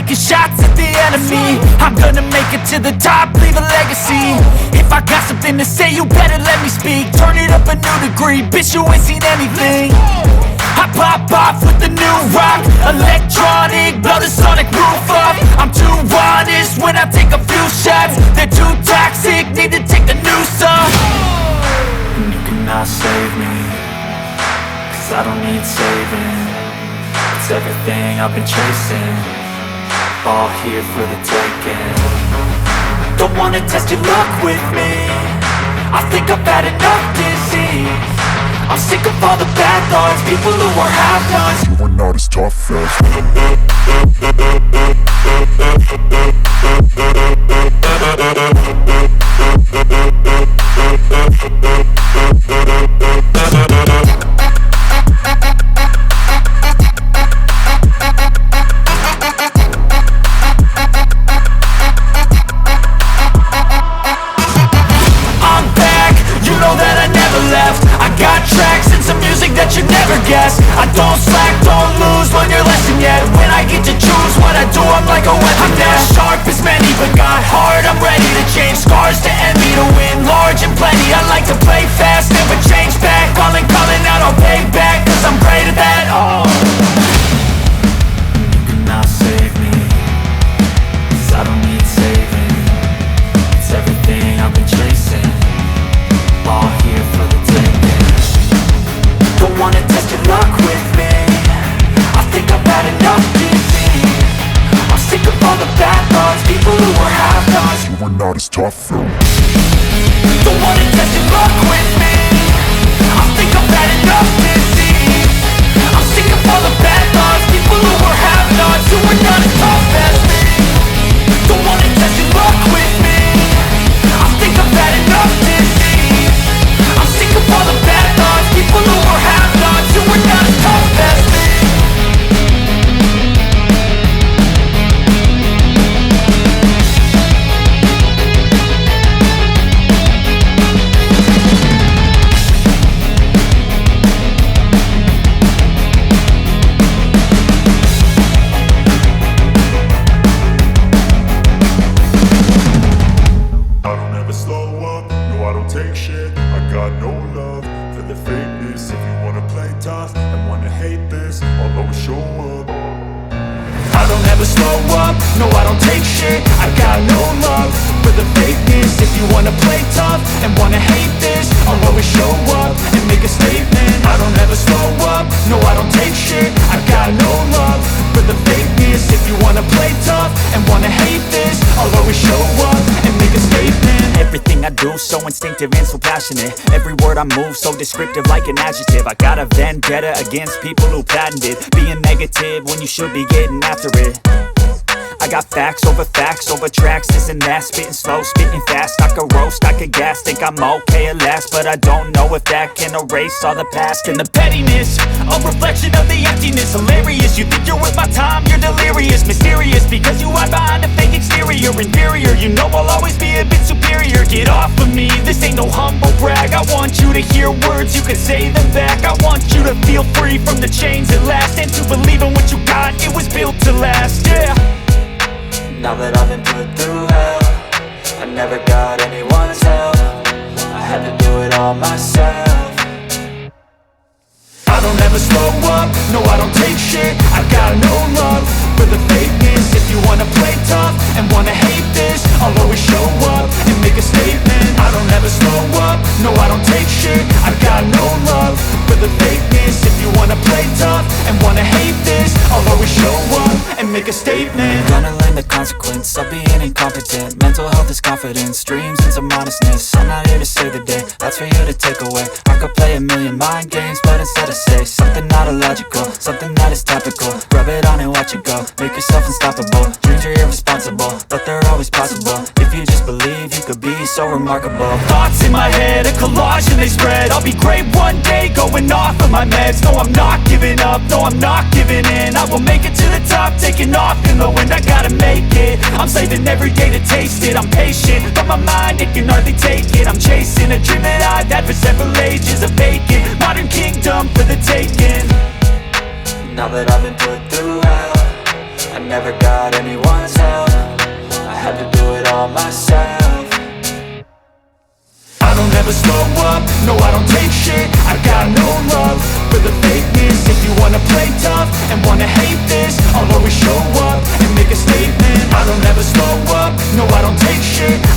taking shots at the enemy. I'm gonna make it to the top, leave a legacy. If I got something to say, you better let me speak. Turn it up a new degree, bitch, you ain't seen anything. I pop off with the new rock, electronic, blow the sonic roof up. I'm too honest when I take a few shots. They're too toxic, need to take the noose off. And you cannot save me, cause I don't need saving. It's everything I've been chasing, all here for the taking. Don't wanna test your luck with me, I think I've had enough disease. I'm sick of all the bad thoughts, people who are half-nots. You are not as tough as I don't slack, don't lose, learn your lesson yet. When I get to choose what I do, I'm like a weapon. I'm not sharp as many, but got hard. I'm ready to change scars to envy, to win large and plenty. I like to play fast, never change back. Calling out, I'll pay back, cause I'm great at that. Oh, you cannot save me, cause I don't need saving. It's everything I've been chasing, all here for the taking. Don't wanna test your luck with me, I think I've had enough disease. I'm sick of all the bad thoughts, people who are half-nots. you are not as tough as Don't wanna test your luck with me, I think I've had enough disease. I'm sick of all the bad thoughts, people who are half-nots, who are not as tough as me. Don't wanna test your luck with me, I think I've had enough disease. I'm sick of all the bad thoughts, people who are half-nots, who are not as tough as me. I don't ever slow up, no I don't take shit. I got no love for the fakeness. If you wanna play tough and wanna hate this, I'll always show up. I don't ever slow up, no I don't take shit. I got no love for the fakeness. If you wanna play tough and wanna hate this, I'll always show up and make a statement. I don't ever slow up, no I don't take shit. I got no love for the fakeness. If you wanna play tough and wanna hate this, I'll always show up and make a statement. Everything I do so instinctive and so passionate. Every word I move so descriptive like an adjective. I got a vendetta against people who patented being negative when you should be getting after it. I got facts over tracks, this and that. Spitting slow, spitting fast, I could roast, I could gas. Think I'm okay at last, but I don't know if that can erase all the past. And the pettiness, a reflection of the emptiness. Hilarious, you think you're worth my time, you're delirious. Mysterious, because you hide behind a fake exterior. Inferior, you know I'll always be a bit superior. Get off of me, this ain't no humble brag. I want you to hear words, you can say them back. I want you to feel free from the chains at last, and to believe in what you got, it was built to last, yeah. Now that I've been put through hell, I never got anyone's help, I had to do it all myself. I don't ever slow up, no I don't take shit. I got no love for the fakeness. If you wanna play tough and wanna hate this, I'll always show up and make a statement. I don't ever slow up, no I don't take shit. I got no love for the fakeness. If you wanna play tough and wanna hate this, I'll always show up and make a statement. Gonna learn the consequence of being incompetent. Mental health is confidence, dreams and some honestness. I'm not here to save the day, that's for you to take away. I could play a million mind games, but instead I say something not illogical, something that is topical. Rub it on and watch it go, make yourself unstoppable. Dreams are irresponsible, but they're always possible. If you just believe, you could be so remarkable. Thoughts in my head, a collage and they spread. I'll be great one day, going off of my meds. No, I'm not giving up, no, I'm not giving in. I will make it to the top, taking off in the wind. I gotta make it, I'm saving every day to taste it. I'm patient, but my mind, it can hardly take it. I'm chasing a dream that I've had for several ages. A vacant, modern kingdom for the taking. Now that I've been put through hell, I I never got anyone's help, I had to do it all myself. I don't ever slow up, no I don't take shit, I got no love for the fakeness. If you wanna play tough and wanna hate this, I'll always show up and make a statement. I don't ever slow up, no I don't take shit, I